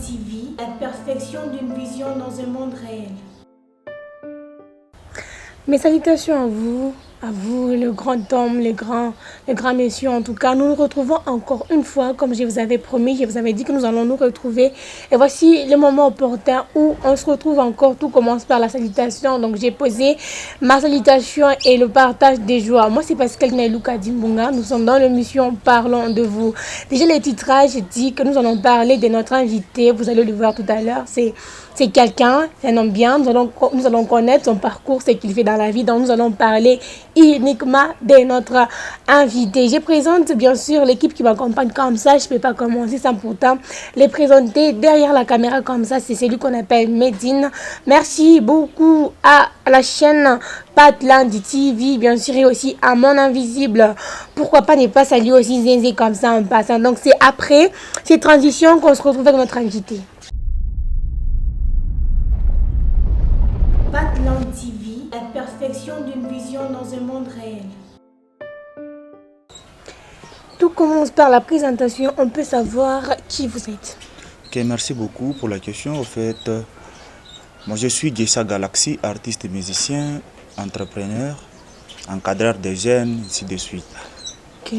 TV, la perfection d'une vision dans un monde réel. Mes salutations à vous, le grand homme, les grands messieurs. En tout cas, nous nous retrouvons encore une fois, comme je vous avais promis, je vous avais dit que nous allons nous retrouver. Et voici le moment opportun où on se retrouve encore. Tout commence par la salutation. Donc, j'ai posé ma salutation et le partage des joies. Moi, c'est Pascal Nailouka Dimbunga. Nous sommes dans l'émission Parlons de vous. Déjà, les titrages dit que nous allons parler de notre invité. Vous allez le voir tout à l'heure. C'est quelqu'un, c'est un homme bien, nous allons connaître son parcours, ce qu'il fait dans la vie, donc nous allons parler uniquement de notre invité. Je présente bien sûr l'équipe qui m'accompagne comme ça, je ne peux pas commencer sans pourtant les présenter derrière la caméra comme ça, c'est celui qu'on appelle Medine. Merci beaucoup à la chaîne Patland TV, bien sûr, et aussi à Mon Invisible. Pourquoi pas ne pas saluer aussi Zenzé comme ça en passant. Donc c'est après ces transitions qu'on se retrouve avec notre invité. Patland TV, la perfection d'une vision dans un monde réel. Tout commence par la présentation. On peut savoir qui vous êtes. Ok, merci beaucoup pour la question. En fait, moi je suis Gessa Galaxy, artiste et musicien, entrepreneur, encadreur des jeunes, ainsi de suite. Ok.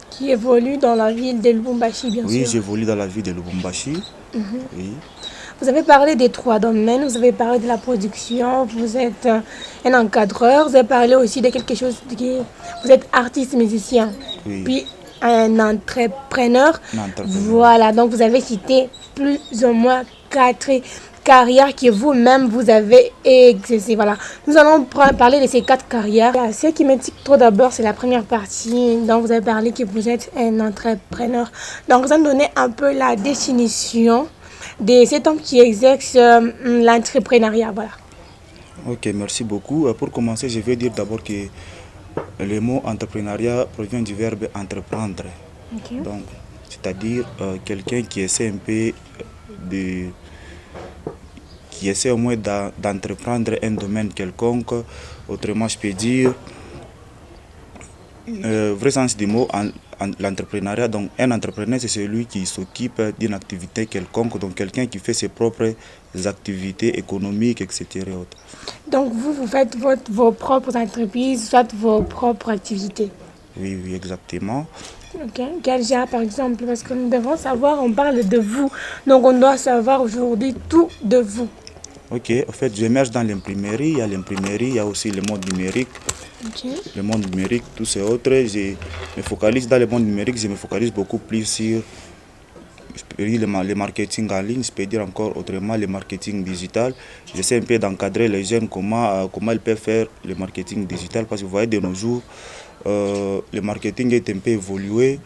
Qui évolue dans la ville de Lubumbashi, bien sûr. Oui, j'évolue dans la ville de Lubumbashi. Oui. Vous avez parlé des trois domaines, vous avez parlé de la production, vous êtes un encadreur, vous avez parlé aussi de quelque chose qui... Vous êtes artiste musicien, oui. Puis un entrepreneur. Voilà, donc vous avez cité plus ou moins 4 carrières que vous-même vous avez exercées. Voilà. Nous allons parler de ces 4 carrières. Ce qui m'intrigue trop d'abord, c'est la première partie dont vous avez parlé que vous êtes un entrepreneur. Donc vous allez donner un peu la définition de cet homme qui exerce l'entrepreneuriat. Voilà. Ok, merci beaucoup. Pour commencer, je vais dire d'abord que le mot entrepreneuriat provient du verbe entreprendre. Okay. Donc, c'est-à-dire quelqu'un qui essaie un peu qui essaie au moins d'entreprendre un domaine quelconque. Autrement, je peux dire, vrai sens du mot, l'entrepreneuriat. Donc, un entrepreneur, c'est celui qui s'occupe d'une activité quelconque, donc quelqu'un qui fait ses propres activités économiques, etc. Donc, vous faites vos propres entreprises, soit vos propres activités. Oui, exactement. Ok. Quel genre, par exemple? Parce que nous devons savoir, on parle de vous, donc on doit savoir aujourd'hui tout de vous. Ok, en fait, j'émerge dans l'imprimerie. Il y a l'imprimerie, il y a aussi le monde numérique. Okay. Le monde numérique, tous ces autres. Je me focalise dans le monde numérique, je me focalise beaucoup plus sur le marketing en ligne, je peux dire encore autrement le marketing digital. J'essaie un peu d'encadrer les jeunes comment ils peuvent faire le marketing digital, parce que vous voyez, de nos jours, le marketing est un peu évolué.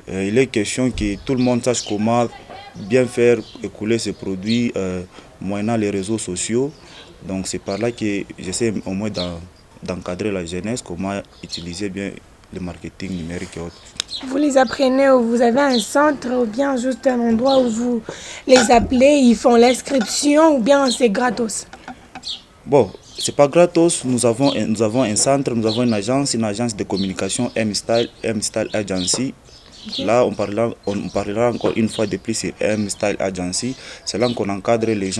Il est question que tout le monde sache comment bien faire écouler ses produits moyennant les réseaux sociaux. Donc c'est par là que j'essaie au moins d'encadrer la jeunesse, comment utiliser bien le marketing numérique et autres. Vous les apprenez ou vous avez un centre ou bien juste un endroit où vous les appelez, ils font l'inscription ou bien c'est gratos? Bon, c'est pas gratos, nous avons un centre, nous avons une agence de communication M-Style Agency. Okay. Là, on parlera encore une fois de plus sur M-Style Agency. C'est là qu'on encadre les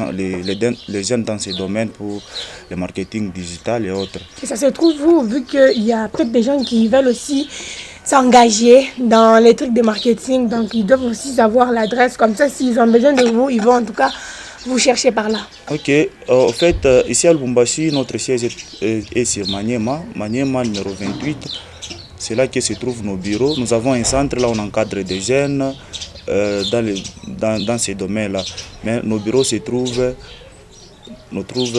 jeunes dans ces domaines pour le marketing digital et autres. Et ça se trouve, vous, vu qu'il y a peut-être des gens qui veulent aussi s'engager dans les trucs de marketing, donc ils doivent aussi savoir l'adresse. Comme ça, s'ils ont besoin de vous, ils vont en tout cas vous chercher par là. Ok, en fait, ici à Lubumbashi, notre siège est sur Maniema numéro 28. C'est là que se trouvent nos bureaux. Nous avons un centre, là on encadre des jeunes dans ces domaines-là. Mais nos bureaux se trouvent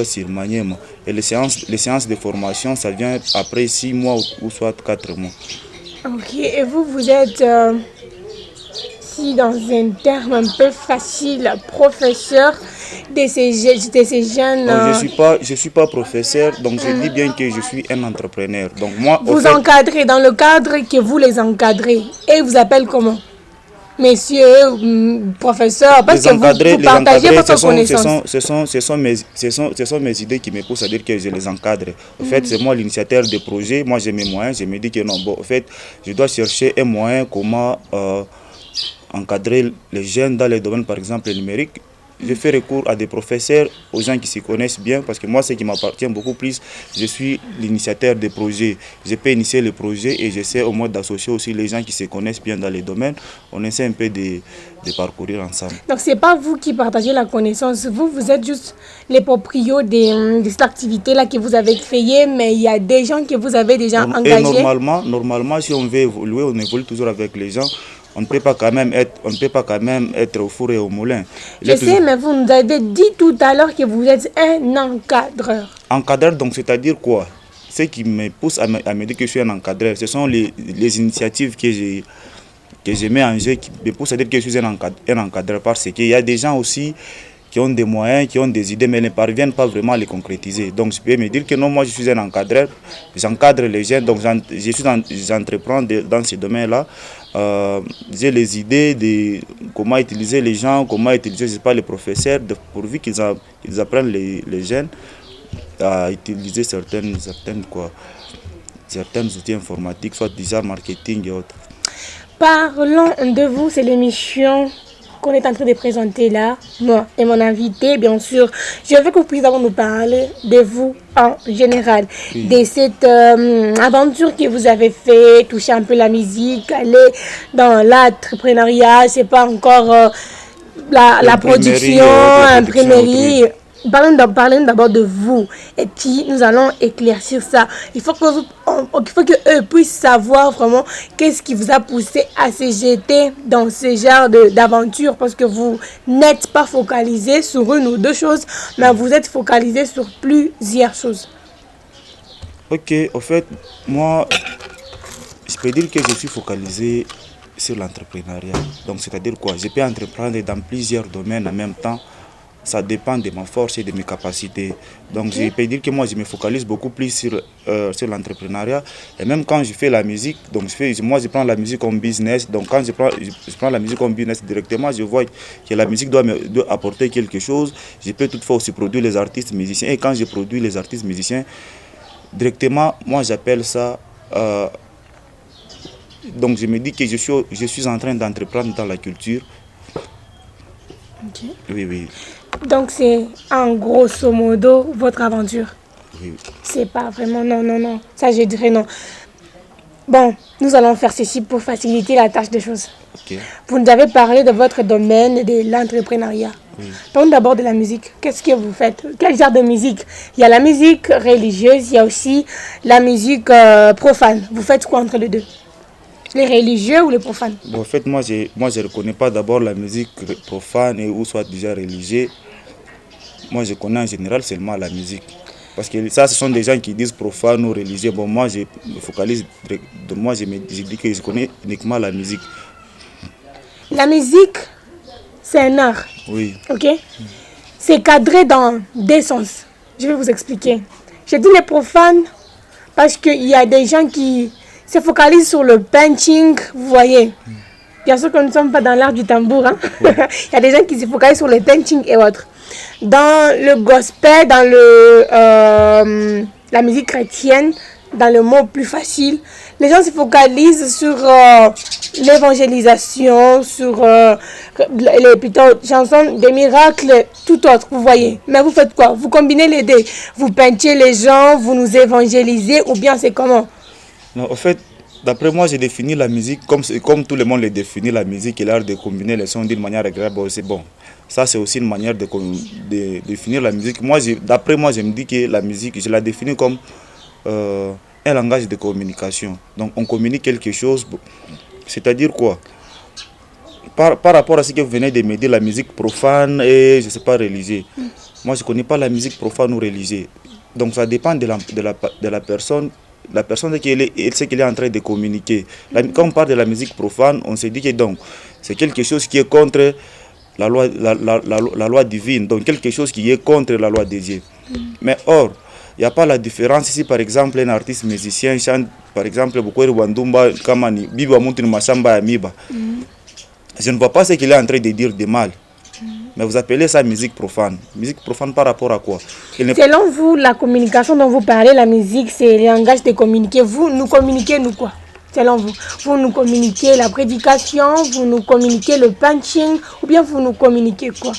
sur Maniema. Et les séances de formation, ça vient après 6 mois ou soit 4 mois. Ok, et vous êtes, si dans un terme un peu facile, professeur de ces jeunes... Non, je suis pas professeur, donc je dis bien que je suis un entrepreneur. Donc moi, vous encadrez dans le cadre que vous les encadrez. Et vous appelez comment? Messieurs, professeurs, parce que vous partagez votre connaissance. Ce sont mes idées qui me poussent à dire que je les encadre. En fait, c'est moi l'initiateur des projets. Moi, j'ai mes moyens. Je me dis que non, bon, en fait, je dois chercher un moyen comment encadrer les jeunes dans les domaines, par exemple, numériques, je fais recours à des professeurs, aux gens qui s'y connaissent bien, parce que moi, ce qui m'appartient beaucoup plus, je suis l'initiateur des projets. Je peux initier les projets et j'essaie au moins d'associer aussi les gens qui se connaissent bien dans les domaines. On essaie un peu de parcourir ensemble. Donc, ce n'est pas vous qui partagez la connaissance. Vous êtes juste les proprios de cette activité-là que vous avez créée, mais il y a des gens que vous avez déjà engagés. Et normalement, si on veut évoluer, on évolue toujours avec les gens. On ne peut pas quand même être au four et au moulin. Je sais, mais vous nous avez dit tout à l'heure que vous êtes un encadreur. Encadreur, donc c'est-à-dire quoi? Ce qui me pousse à me dire que je suis un encadreur, ce sont les initiatives que je mets en jeu qui me poussent à dire que je suis un encadreur, parce qu'il y a des gens aussi qui ont des moyens, qui ont des idées, mais ne parviennent pas vraiment à les concrétiser. Donc je peux me dire que non, moi je suis un encadreur, j'encadre les jeunes, donc j'entreprends dans ce domaine-là. J'ai les idées de comment utiliser les gens, comment utiliser, je sais pas, les professeurs, pourvu qu'ils apprennent les jeunes à utiliser certains outils informatiques, soit déjà marketing et autres. Parlons de vous, c'est l'émission qu'on est en train de présenter là, moi et mon invité, bien sûr. Je veux que vous puissiez d'abord nous parler de vous en général, oui, de cette aventure que vous avez fait, toucher un peu la musique, aller dans l'entrepreneuriat, c'est pas encore la production, imprimerie. Parlons d'abord de vous et puis nous allons éclaircir ça. Il faut que eux puissent savoir vraiment qu'est-ce qui vous a poussé à se jeter dans ce genre d'aventure, parce que vous n'êtes pas focalisé sur une ou deux choses, mais vous êtes focalisé sur plusieurs choses. Ok, en fait, moi, je peux dire que je suis focalisé sur l'entrepreneuriat. Donc, c'est-à-dire quoi? Je peux entreprendre dans plusieurs domaines en même temps. Ça dépend de ma force et de mes capacités. Donc, je peux dire que moi, je me focalise beaucoup plus sur l'entrepreneuriat. Et même quand je fais la musique, donc je prends la musique comme business. Donc, quand je prends la musique comme business directement, je vois que la musique doit apporter quelque chose. Je peux toutefois aussi produire les artistes musiciens. Et quand je produis les artistes musiciens, directement, moi, j'appelle ça... donc, je me dis que je suis en train d'entreprendre dans la culture. Okay. Oui, oui. Donc c'est en grosso modo votre aventure. Oui. C'est pas vraiment non. Ça je dirais non. Bon, nous allons faire ceci pour faciliter la tâche des choses. Okay. Vous nous avez parlé de votre domaine de l'entrepreneuriat. Oui. Parlons d'abord de la musique. Qu'est-ce que vous faites? Quel genre de musique? Il y a la musique religieuse, il y a aussi la musique profane. Vous faites quoi entre les deux? Les religieux ou les profanes? Bon, en fait, moi, je ne reconnais pas d'abord la musique profane ou soit déjà religieuse. Moi, je connais en général seulement la musique. Parce que ça, ce sont des gens qui disent profane ou religieux. Bon, moi, je me focalise. Moi, je dis que je connais uniquement la musique. La musique, c'est un art. Oui. Ok? C'est cadré dans deux sens. Je vais vous expliquer. Je dis les profanes parce qu'il y a des gens qui se focalisent sur le painting, vous voyez. Bien sûr que nous ne sommes pas dans l'art du tambour. Hein? Oui. Il y a des gens qui se focalisent sur le painting et autres. Dans le gospel, dans la musique chrétienne, dans le mot plus facile, les gens se focalisent sur l'évangélisation, sur les chansons des miracles, tout autre, vous voyez. Mais vous faites quoi? Vous combinez les deux. Vous peintez les gens, vous nous évangélisez, ou bien c'est comment? Non, en fait, d'après moi, j'ai défini la musique comme tout le monde le définit, la musique et l'art de combiner les sons d'une manière agréable. C'est bon. Ça, c'est aussi une manière de définir la musique. D'après moi, je me dis que la musique, je la définis comme un langage de communication. Donc, on communique quelque chose. C'est-à-dire quoi? Par rapport à ce que vous venez de me dire, la musique profane et, je ne sais pas, religieuse. Moi, je ne connais pas la musique profane ou religieuse. Donc, ça dépend de la personne. La personne, ce qu'elle est en train de communiquer. Quand on parle de la musique profane, on se dit que donc c'est quelque chose qui est contre la loi divine, donc quelque chose qui est contre la loi de Dieu. Mais or, il n'y a pas la différence si par exemple un artiste musicien chante, par exemple, Wandumba, Kamani, Biba Moutin Masamba Amiba. Je ne vois pas ce qu'il est en train de dire de mal. Mais vous appelez ça musique profane. Musique profane par rapport à quoi? Selon vous, la communication dont vous parlez, la musique, c'est le langage de communiquer. Vous, nous communiquez, nous quoi? selon vous? Vous nous communiquez la prédication, vous nous communiquez le punching, ou bien vous nous communiquez quoi?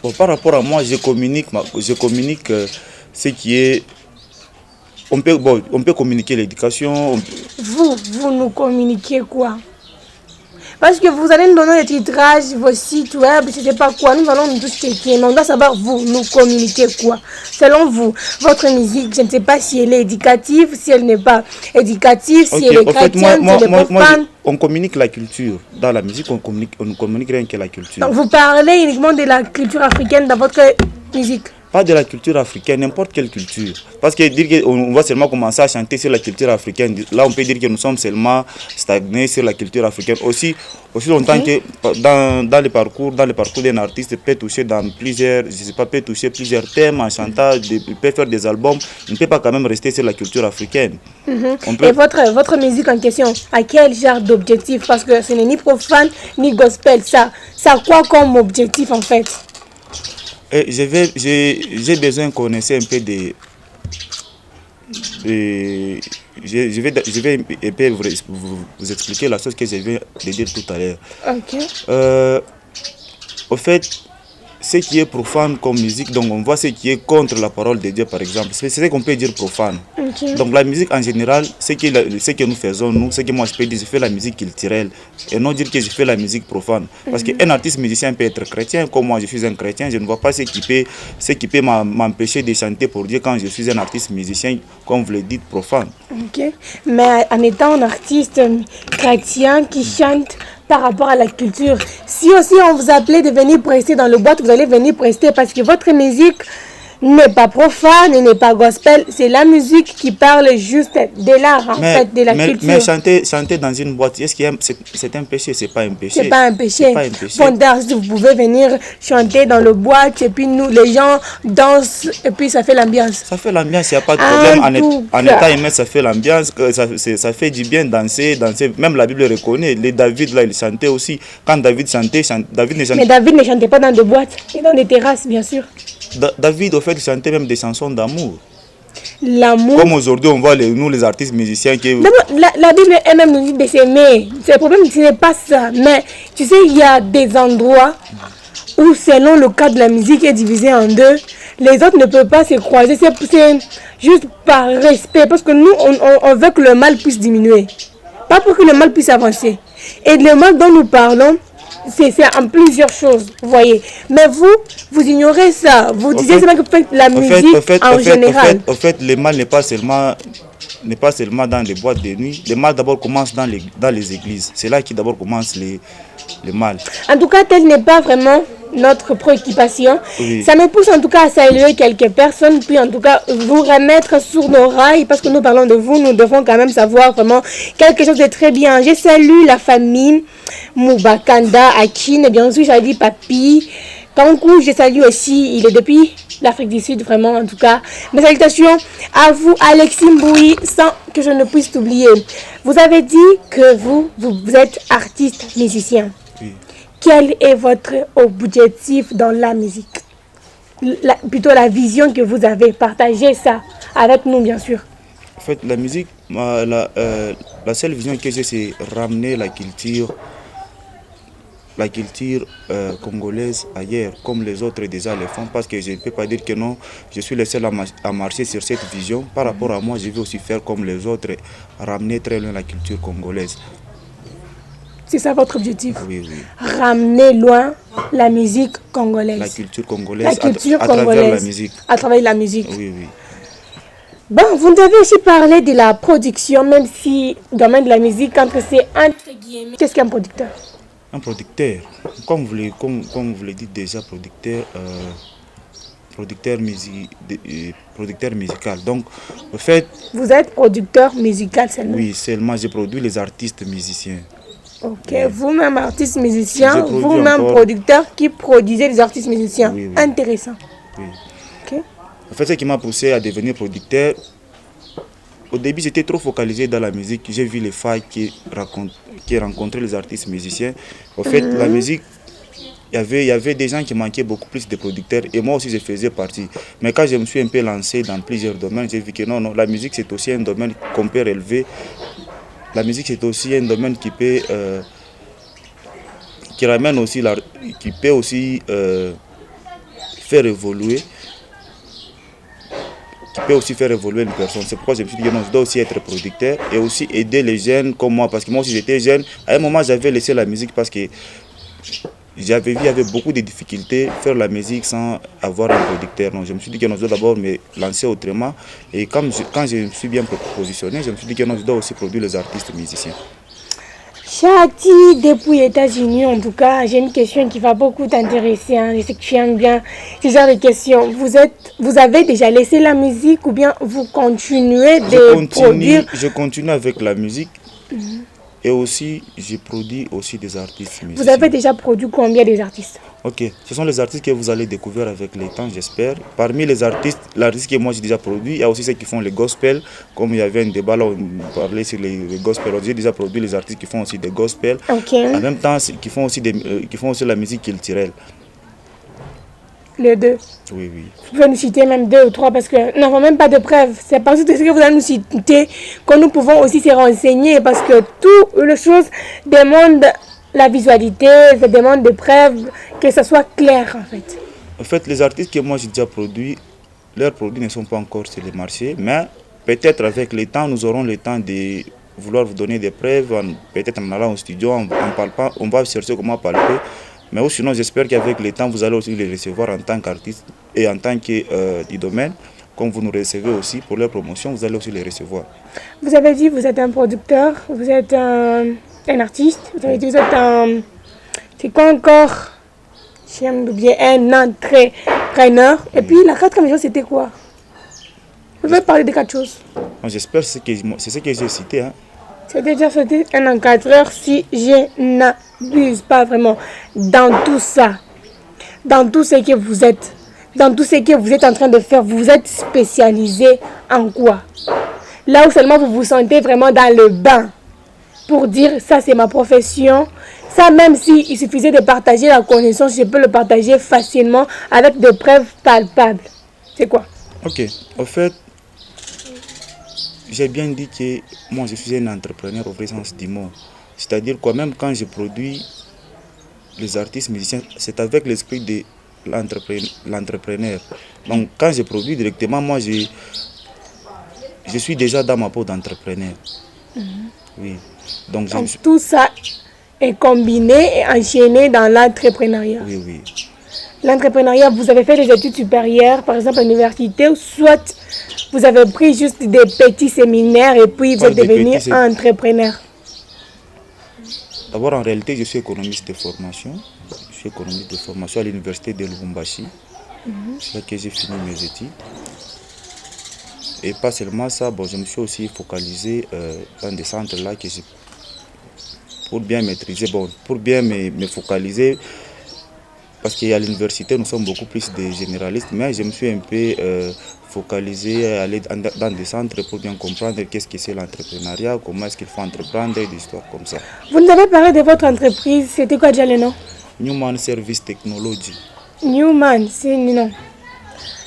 Bon, par rapport à moi, je communique ce qui est... On peut communiquer l'éducation. Vous nous communiquez quoi? Parce que vous allez nous donner les titrages, vos sites web, je ne sais pas quoi. Nous allons nous tous checker. Mais on doit savoir, vous, nous communiquez quoi? Selon vous, votre musique, je ne sais pas si elle est éducative, si elle n'est pas éducative, si elle est chrétienne, si elle est profane. On communique la culture. Dans la musique, on ne communique rien que la culture. Donc vous parlez uniquement de la culture africaine dans votre musique? Pas de la culture africaine, n'importe quelle culture. Parce que dire qu'on va seulement commencer à chanter sur la culture africaine, là on peut dire que nous sommes seulement stagnés sur la culture africaine. Aussi longtemps que dans le parcours d'un artiste peut toucher dans plusieurs, je sais pas, peut toucher plusieurs thèmes en chantant, il peut faire des albums, il ne peut pas quand même rester sur la culture africaine. Et votre musique en question, à quel genre d'objectif? Parce que ce n'est ni profane ni gospel, ça a quoi comme objectif en fait? J'ai besoin qu'on essaie un peu de... Je vais un peu vous expliquer la chose que je viens de dire tout à l'heure. Ok. Au fait, ce qui est profane comme musique, donc on voit ce qui est contre la parole de Dieu par exemple, c'est ce qu'on peut dire profane. Okay. Donc la musique en général, ce que nous faisons, ce que moi je peux dire, je fais la musique culturelle et non dire que je fais la musique profane. Parce qu'un artiste musicien peut être chrétien, comme moi je suis un chrétien, je ne vois pas ce qui peut m'empêcher de chanter pour Dieu quand je suis un artiste musicien, comme vous le dites, profane. Ok, mais en étant un artiste chrétien qui chante par rapport à la culture, si aussi on vous appelait de venir prester dans le boîte, vous allez venir prester parce que votre musique n'est pas profane et n'est pas gospel, c'est la musique qui parle juste de l'art en fait, de la culture. Mais chanter dans une boîte, est-ce que c'est un péché? C'est pas un péché. C'est pas un péché. Bon, vous pouvez venir chanter dans le boîte et puis nous, les gens dansent et puis ça fait l'ambiance. Ça fait l'ambiance, il n'y a pas de problème. En état humain, ça fait l'ambiance, ça fait du bien danser. Même la Bible reconnaît. Les David, là, il chantait aussi. Quand David chantait, David ne chantait. Mais David ne chantait pas dans des boîtes et dans des terrasses, bien sûr. David, au fait, chantait même des chansons d'amour. L'amour. Comme aujourd'hui, on voit nous, les artistes musiciens qui... La Bible elle-même nous dit de s'aimer. Le problème, ce n'est pas ça. Mais tu sais, il y a des endroits où, selon le cadre de la musique, est divisé en deux. Les autres ne peuvent pas se croiser. C'est juste par respect. Parce que nous, on veut que le mal puisse diminuer. Pas pour que le mal puisse avancer. Et le mal dont nous parlons, c'est en plusieurs choses, vous voyez. Mais vous ignorez ça. Vous disiez seulement que vous faites la musique en général. En fait, le mal n'est pas seulement dans les boîtes de nuit. Le mal d'abord commence dans les églises. C'est là qui d'abord commence le mal. En tout cas, telle n'est pas vraiment notre préoccupation. Oui. Ça me pousse en tout cas à saluer quelques personnes, puis en tout cas vous remettre sur nos rails, parce que nous parlons de vous, nous devons quand même savoir vraiment quelque chose de très bien. Je salue la famille Moubakanda, Akin, et bien sûr j'ai dit Papi, Kankou, je salue aussi, il est depuis l'Afrique du Sud, vraiment en tout cas. Mes salutations à vous, Alexis Mboui, sans que je ne puisse t'oublier. Vous avez dit que vous êtes artiste, musicien. Oui. Quel est votre objectif dans la musique? Plutôt la vision que vous avez. Partagez ça avec nous, bien sûr. En fait, la musique, la seule vision que j'ai, c'est ramener la culture congolaise ailleurs, comme les autres déjà le font, parce que je ne peux pas dire que non, je suis le seul à marcher sur cette vision. Par rapport à moi, je vais aussi faire comme les autres, ramener très loin la culture congolaise. C'est ça votre objectif? Oui, oui. Ramener loin la musique congolaise. La culture congolaise, à travers la musique. À travers la musique. Oui, oui. Bon, vous nous avez aussi parlé de la production, même si le domaine de la musique, quand c'est entre guillemets. Qu'est-ce qu'un producteur? Un producteur, comme vous le dites déjà, producteur musical. Donc, en fait... Vous êtes producteur musical seulement? Oui, seulement je produis les artistes musiciens. Ok, oui. Vous-même artiste musicien, vous-même producteur qui produisez les artistes musiciens. Oui, oui. Intéressant. Oui. Ok. En fait, ce qui m'a poussé à devenir producteur, au début j'étais trop focalisé dans la musique. J'ai vu les failles qui rencontraient les artistes musiciens. En fait, la musique, il y avait des gens qui manquaient beaucoup plus de producteurs et moi aussi je faisais partie. Mais quand je me suis un peu lancé dans plusieurs domaines, j'ai vu que non, la musique c'est aussi un domaine qu'on peut relever. La musique c'est aussi un domaine qui peut, qui ramène aussi, qui peut aussi faire évoluer. Qui peut aussi faire évoluer une personne. C'est pourquoi je me suis dit que non, je dois aussi être producteur et aussi aider les jeunes comme moi. Parce que moi aussi j'étais jeune. À un moment, j'avais laissé la musique parce que j'avais vu qu'il y avait beaucoup de difficultés faire la musique sans avoir un producteur. Donc je me suis dit que non, je dois d'abord me lancer autrement. Et quand je me suis bien positionné, je me suis dit que non, je dois aussi produire les artistes musiciens. Chati, depuis les États-Unis, en tout cas, j'ai une question qui va beaucoup t'intéresser. Hein. Je sais que tu aimes bien ce genre de questions. Vous avez déjà laissé la musique ou bien vous continuez de produire? Je continue avec la musique. Et aussi, je produis aussi des artistes musiciens. Vous avez déjà produit combien des artistes? Ok, ce sont les artistes que vous allez découvrir avec le temps, j'espère. Parmi les artistes, l'artiste que moi j'ai déjà produit, il y a aussi ceux qui font les gospels. Comme il y avait un débat là où on parlait sur les gospels, j'ai déjà produit les artistes qui font aussi des gospels. Okay. En même temps, qui font aussi la musique culturelle. Les deux? Oui, oui. Vous pouvez nous citer même 2 ou 3 parce que nous n'avons même pas de preuves. C'est parce que ce que vous allez nous citer que nous pouvons aussi se renseigner parce que toutes les choses demandent la visualité, ça demande des preuves, que ça soit clair en fait. En fait, les artistes que moi j'ai déjà produits, leurs produits ne sont pas encore sur le marché, mais peut-être avec le temps, nous aurons le temps de vouloir vous donner des preuves, peut-être en allant au studio, on va chercher comment palper. Mais sinon, j'espère qu'avec le temps, vous allez aussi les recevoir en tant qu'artiste et en tant que du domaine. Comme vous nous recevez aussi pour leur promotion, vous allez aussi les recevoir. Vous avez dit que vous êtes un producteur, vous êtes un artiste, vous avez dit que vous êtes un... C'est quoi encore? J'aime oublier un entrepreneur. Et puis la 4e chose, c'était quoi? Vous pouvez parler de 4 choses. J'espère que c'est ce que j'ai cité. Hein. C'était un encadreur, si je n'abuse pas vraiment, dans tout ça, dans tout ce que vous êtes, dans tout ce que vous êtes en train de faire, vous êtes spécialisé en quoi? Là où seulement vous vous sentez vraiment dans le bain pour dire ça c'est ma profession, ça même s'il suffisait de partager la connaissance, je peux le partager facilement avec des preuves palpables. C'est quoi? Ok, en fait, j'ai bien dit que moi je suis un entrepreneur au vrai sens du mot. C'est-à-dire quoi, même quand je produis les artistes musiciens, c'est avec l'esprit de l'entrepreneur. Donc quand je produis directement, moi je suis déjà dans ma peau d'entrepreneur. Oui. Donc tout ça est combiné et enchaîné dans l'entrepreneuriat. Oui, oui. L'entrepreneuriat, vous avez fait des études supérieures, par exemple à l'université, ou soit vous avez pris juste des petits séminaires et puis vous êtes devenu entrepreneur? D'abord, en réalité, je suis économiste de formation. Je suis économiste de formation à l'université de Lubumbashi. C'est là que j'ai fini mes études. Et pas seulement ça, bon, je me suis aussi focalisé dans des centres là pour bien maîtriser, bon, pour bien me focaliser. Parce qu'à l'université, nous sommes beaucoup plus des généralistes, mais je me suis un peu focalisé à aller dans des centres pour bien comprendre qu'est-ce que c'est l'entrepreneuriat, comment est-ce qu'il faut entreprendre, des histoires comme ça. Vous nous avez parlé de votre entreprise, c'était quoi déjà le nom? Newman Service Technology. Newman, c'est non.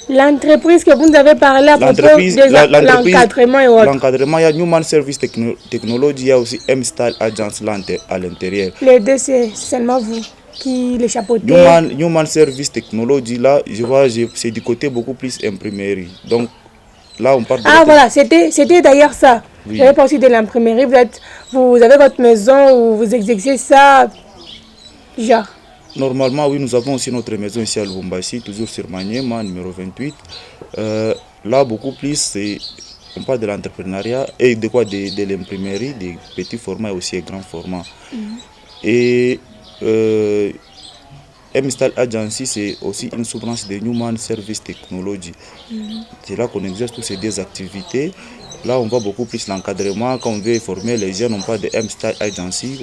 L'entreprise que vous nous avez parlé à propos de l'encadrement et autres. L'encadrement, il y a Newman Service Technology, il y a aussi M-Style Agence à l'intérieur. Les deux, c'est seulement vous qui les chapeautez. Newman Service Technology, là, je vois, c'est du côté beaucoup plus imprimerie. Donc, là, on parle de... Ah, voilà, c'était d'ailleurs ça. Oui. Vous avez parlé de l'imprimerie, vous avez votre maison où vous exercez ça, genre. Normalement, oui, nous avons aussi notre maison ici à Lubumbashi, toujours sur Maniema, numéro 28. Là, beaucoup plus, on parle de l'entrepreneuriat et de quoi? De l'imprimerie, des petits formats et aussi des grands formats. Et M-Style Agency, c'est aussi une sous-branche de Newman Service Technology. C'est là qu'on exerce toutes ces deux activités. Là, on voit beaucoup plus l'encadrement. Quand on veut former les jeunes, on parle de M-Style Agency.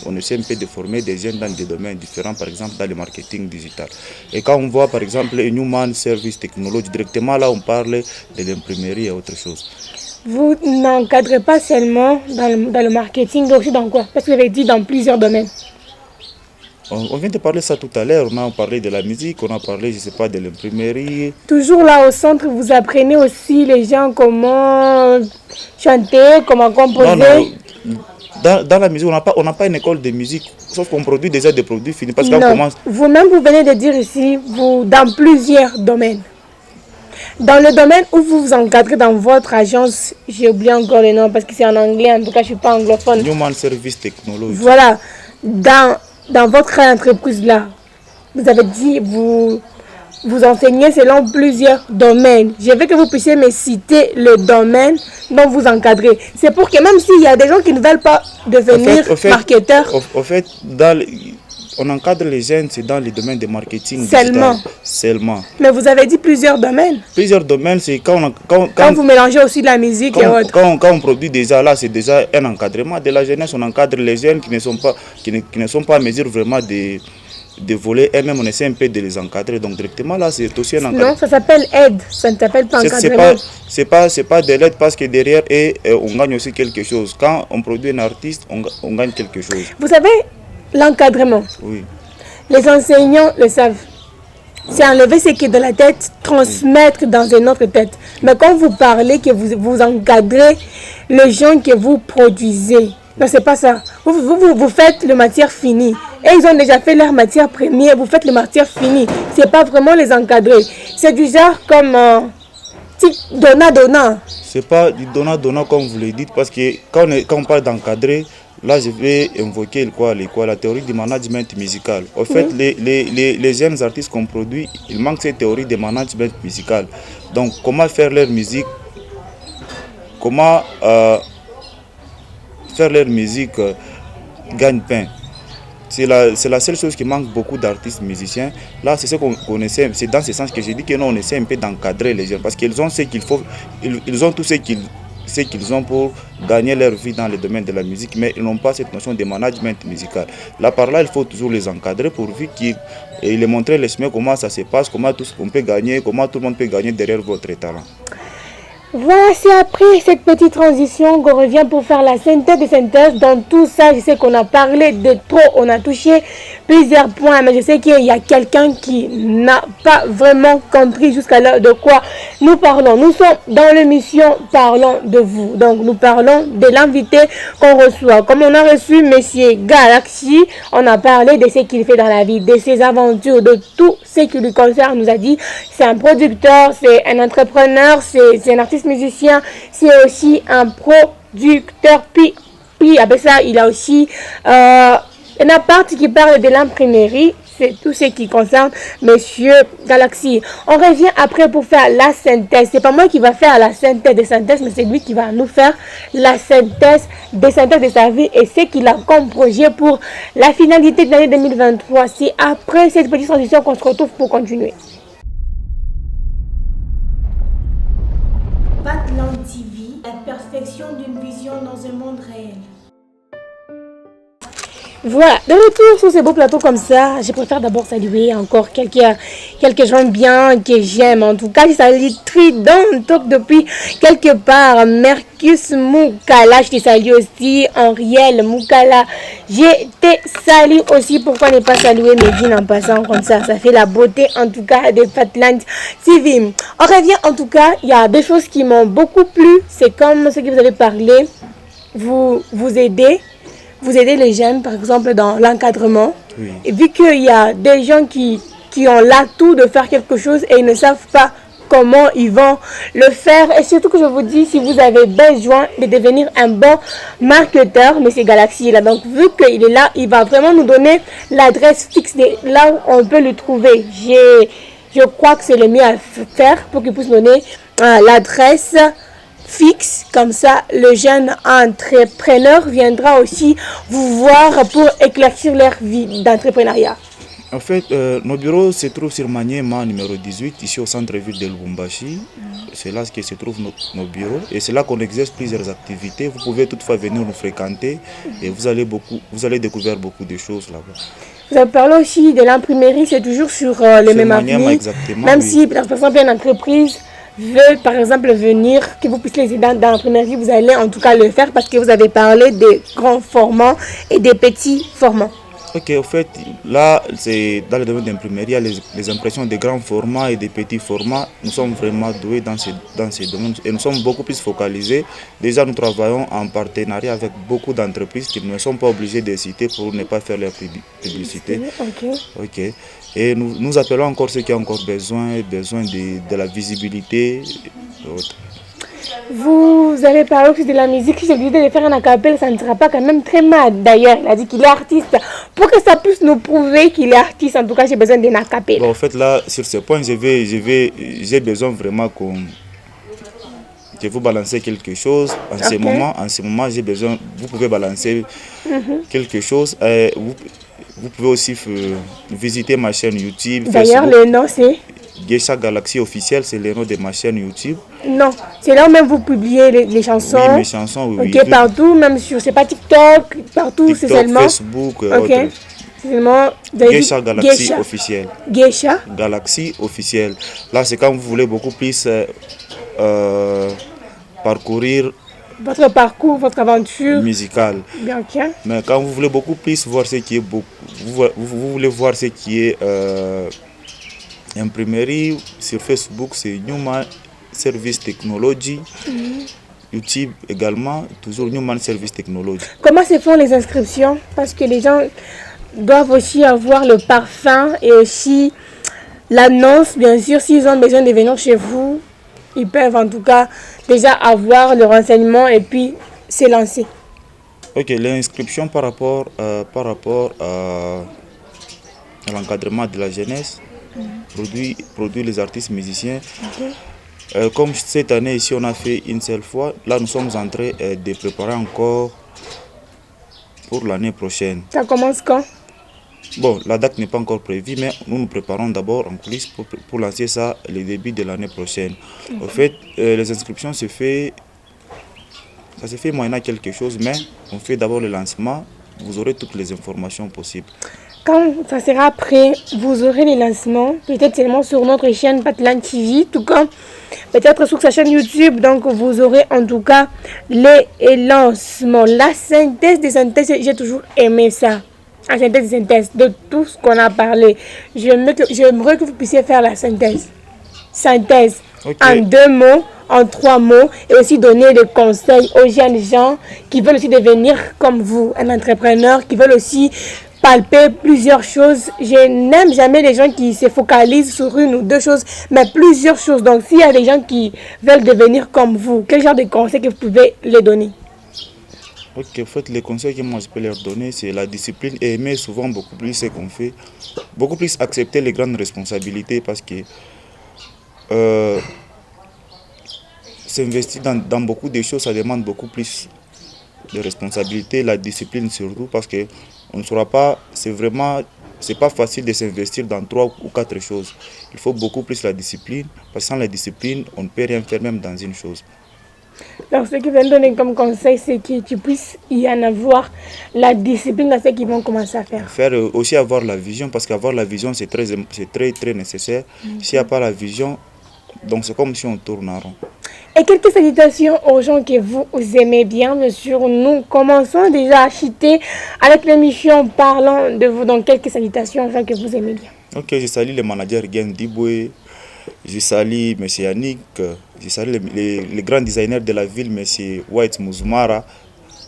On essaie un peu de former des jeunes dans des domaines différents, par exemple dans le marketing digital. Et quand on voit, par exemple, Newman Service Technology, directement là, on parle de l'imprimerie et autre chose. Vous n'encadrez pas seulement dans le marketing, mais aussi dans quoi? Parce que vous avez dit dans plusieurs domaines. On vient de parler ça tout à l'heure. On a parlé de la musique, on a parlé, je sais pas, de l'imprimerie. Toujours là au centre, vous apprenez aussi les gens comment chanter, comment composer. Non. Dans la musique, on n'a pas une école de musique, sauf qu'on produit déjà des produits finis. Parce qu'on commence. Vous-même, vous venez de dire ici, vous, dans plusieurs domaines. Dans le domaine où vous vous encadrez dans votre agence, j'ai oublié encore le nom parce que c'est en anglais, en tout cas je ne suis pas anglophone. Human Service Technology. Voilà, dans votre entreprise là, vous avez dit, vous enseignez selon plusieurs domaines. Je veux que vous puissiez me citer le domaine dont vous encadrez. C'est pour que même s'il y a des gens qui ne veulent pas devenir marketeurs. En fait, on encadre les jeunes, c'est dans les domaines de marketing seulement. Mais vous avez dit plusieurs domaines. Plusieurs domaines, c'est quand vous mélangez aussi de la musique et autres. Quand on produit déjà là, c'est déjà un encadrement de la jeunesse. On encadre les jeunes qui ne sont pas à mesure vraiment de voler elles-mêmes, on essaie un peu de les encadrer. Donc directement là, c'est aussi un encadrement. Non, ça s'appelle aide, ça ne s'appelle pas encadrement. C'est pas de l'aide parce que derrière, on gagne aussi quelque chose. Quand on produit un artiste, on gagne quelque chose. Vous savez, l'encadrement, oui. Les enseignants le savent. C'est enlever ce qui est de la tête, transmettre dans une autre tête. Mais quand vous parlez que vous encadrez les gens que vous produisez, non, c'est pas ça. Vous faites le matière finie. Et ils ont déjà fait leur matière première, vous faites le matière finie. C'est pas vraiment les encadrer. C'est du genre comme type donnant-donnant. C'est pas du donnant-donnant comme vous le dites, parce que quand on parle d'encadrer, là je vais invoquer la théorie du management musical. En fait, les jeunes artistes qu'on produit, il manque cette théorie de management musical. Donc comment faire leur musique, comment faire leur musique gagne-pain. C'est la seule chose qui manque beaucoup d'artistes musiciens. Là, c'est ce qu'on essaie. C'est dans ce sens que j'ai dit que nous, on essaie un peu d'encadrer les jeunes. Parce qu'ils ont ce qu'il faut. Ils ont tout ce qu'ils ont pour gagner leur vie dans le domaine de la musique. Mais ils n'ont pas cette notion de management musical. Là, par là, il faut toujours les encadrer pourvu qu'ils les montrer les chemins, comment ça se passe, comment tout on peut gagner, comment tout le monde peut gagner derrière votre talent. Voilà, c'est après cette petite transition qu'on revient pour faire la synthèse de synthèse. Dans tout ça, je sais qu'on a parlé de trop, on a touché plusieurs points, mais je sais qu'il y a quelqu'un qui n'a pas vraiment compris jusqu'à l'heure de quoi nous parlons. Nous sommes dans l'émission Parlons de vous. Donc, nous parlons de l'invité qu'on reçoit. Comme on a reçu Monsieur Galaxy, on a parlé de ce qu'il fait dans la vie, de ses aventures, de tout ce qui lui concerne. On nous a dit, c'est un producteur, c'est un entrepreneur, c'est un artiste musicien, c'est aussi un producteur. Puis après ça, il a aussi une partie qui parle de l'imprimerie. C'est tout ce qui concerne Monsieur Galaxy. On revient après pour faire la synthèse. C'est pas moi qui va faire la synthèse des synthèses, mais c'est lui qui va nous faire la synthèse des synthèses de sa vie et ce qu'il a comme projet pour la finalité de l'année 2023. C'est après cette petite transition qu'on se retrouve pour continuer. Patland TV, la perfection d'une vision dans un monde réel. Voilà, de retour sur ces beaux plateaux comme ça, je préfère d'abord saluer encore quelques gens bien que j'aime. En tout cas, je salue Trident depuis quelque part. Mercus Moukala, je te salue aussi. Henriel Moukala, je te salue aussi. Pourquoi ne pas saluer Medine en passant comme ça? Ça fait la beauté en tout cas de Patland TV. On revient en tout cas, il y a des choses qui m'ont beaucoup plu. C'est comme ce que vous avez parlé. Vous aidez les jeunes, par exemple, dans l'encadrement. Oui. Et vu qu'il y a des gens qui ont l'atout de faire quelque chose et ils ne savent pas comment ils vont le faire. Et surtout que je vous dis, si vous avez besoin de devenir un bon marketeur, mais c'est Galaxy là. Donc, vu qu'il est là, il va vraiment nous donner l'adresse fixe de là où on peut le trouver. Je crois que c'est le mieux à faire pour qu'il puisse donner l'adresse fixe, comme ça le jeune entrepreneur viendra aussi vous voir pour éclaircir leur vie d'entrepreneuriat. En fait, nos bureaux se trouvent sur Maniema numéro 18, ici au centre-ville de Lubumbashi. C'est là que se trouvent nos bureaux et c'est là qu'on exerce plusieurs activités. Vous pouvez toutefois venir nous fréquenter et vous allez découvrir beaucoup de choses là-bas. Vous avez parlé aussi de l'imprimerie, c'est toujours sur le même avenue. Même oui. Si, par exemple, une entreprise veut par exemple venir, que vous puissiez les aider dans l'imprimerie, vous allez en tout cas le faire parce que vous avez parlé des grands formats et des petits formats. Ok, au fait, là, c'est dans le domaine d'imprimerie, il y a les impressions de grands formats et de petits formats. Nous sommes vraiment doués dans ces domaines et nous sommes beaucoup plus focalisés. Déjà, nous travaillons en partenariat avec beaucoup d'entreprises qui ne sont pas obligées de citer pour ne pas faire leur publicité. Ok. Ok. Et nous appelons encore ceux qui ont encore besoin de la visibilité. Vous avez parlé aussi de la musique. Si j'ai décidé de faire un acapella, ça ne sera pas quand même très mal. D'ailleurs, il a dit qu'il est artiste. Pour que ça puisse nous prouver qu'il est artiste, en tout cas, j'ai besoin d'un acapella. Bon, en fait, là, sur ce point, j'ai besoin vraiment que vous balancez quelque chose. En ce moment, j'ai besoin, vous pouvez balancer quelque chose. Vous pouvez aussi visiter ma chaîne YouTube. D'ailleurs, Facebook. le nom, c'est Geisha Galaxy officiel, c'est le nom de ma chaîne YouTube. Non, c'est là où même vous publiez les chansons. Oui, mes chansons, oui. Ok, partout, même sur, c'est pas TikTok, partout, c'est seulement. Facebook, ok. C'est seulement Geisha Galaxy officiel. Geisha Galaxy officiel. Là, c'est quand vous voulez beaucoup plus parcourir votre parcours, votre aventure musicale. Bien, ok. Mais quand vous voulez beaucoup plus voir ce qui est vous voulez voir ce qui est imprimerie, sur Facebook, c'est Newman Service Technology. YouTube également, toujours Newman Service Technology. Comment se font les inscriptions? Parce que les gens doivent aussi avoir le parfum et aussi l'annonce. Bien sûr, s'ils ont besoin de venir chez vous, ils peuvent en tout cas déjà avoir le renseignement et puis se lancer. Ok, l'inscription par rapport à l'encadrement de la jeunesse, produit les artistes musiciens. Comme cette année ici on a fait une seule fois, là nous sommes en train de préparer encore pour l'année prochaine. Ça commence quand? Bon, la date n'est pas encore prévue, mais nous nous préparons d'abord en coulisses pour lancer ça le début de l'année prochaine. En fait, les inscriptions ça se fait moyennant quelque chose, mais on fait d'abord le lancement, vous aurez toutes les informations possibles. Quand ça sera prêt, vous aurez les lancements, peut-être seulement sur notre chaîne Patland TV, tout comme peut-être sur sa chaîne YouTube. Donc vous aurez en tout cas les lancements. La synthèse des synthèses, j'ai toujours aimé ça. La synthèse des synthèses, de tout ce qu'on a parlé. J'aimerais que vous puissiez faire la synthèse. Synthèse, okay. En 2 mots, en 3 mots, et aussi donner des conseils aux jeunes gens qui veulent aussi devenir comme vous, un entrepreneur, qui veulent aussi palper plusieurs choses. Je n'aime jamais les gens qui se focalisent sur une ou deux choses, mais plusieurs choses. Donc, s'il y a des gens qui veulent devenir comme vous, quel genre de conseils que vous pouvez les donner? Ok, en fait, les conseils que moi je peux leur donner, c'est la discipline et aimer souvent beaucoup plus ce qu'on fait, beaucoup plus accepter les grandes responsabilités parce que s'investir dans beaucoup de choses, ça demande beaucoup plus de responsabilités, la discipline surtout parce que on ne saura pas, c'est pas facile de s'investir dans 3 ou 4 choses. Il faut beaucoup plus la discipline, parce que sans la discipline, on ne peut rien faire même dans une chose. Donc ce qu'ils veulent donner comme conseil, c'est que tu puisses y en avoir la discipline dans ce qu'ils vont commencer à faire. Faire aussi avoir la vision, parce qu'avoir la vision, c'est très nécessaire. S'il n'y a pas la vision, donc c'est comme si on tourne en rond. Et quelques salutations aux gens que vous aimez bien, bien sûr. Nous commençons déjà à chuter avec l'émission Parlons de vous. Donc quelques salutations aux gens que vous aimez bien. Ok, je salue le manager Gen Diboué, je salue M. Yannick, je salue les grands designers de la ville, M. White Mouzumara,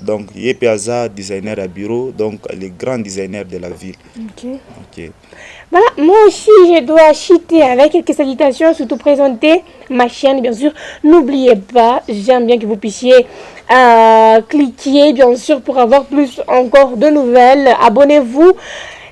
donc Yepeaza, designer à bureau, donc les grands designers de la ville. Ok. Voilà, moi aussi je dois chuter avec quelques salutations, surtout présenter ma chaîne, bien sûr. N'oubliez pas, j'aime bien que vous puissiez cliquer, bien sûr, pour avoir plus encore de nouvelles. Abonnez-vous,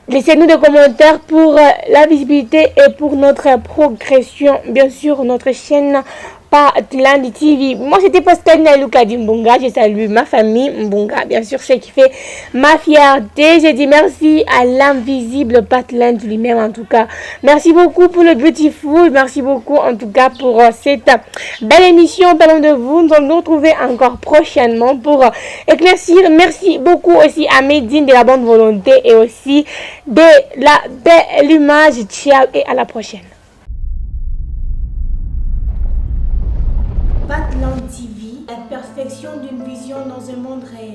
laissez-nous des commentaires pour la visibilité et pour notre progression. Bien sûr, notre chaîne Patland TV. Moi, c'était Pascaline Luka Mbunga. Je salue ma famille Mbunga. Bien sûr, ce qui fait ma fierté. Je dis merci à l'invisible Patland lui-même, en tout cas. Merci beaucoup pour le beautiful. Merci beaucoup, en tout cas, pour cette belle émission. Parlons de vous. Nous allons nous retrouver encore prochainement pour éclaircir. Merci beaucoup aussi à Medine de la bonne volonté et aussi de la belle image. Ciao et à la prochaine. Patland TV, la perfection d'une vision dans un monde réel.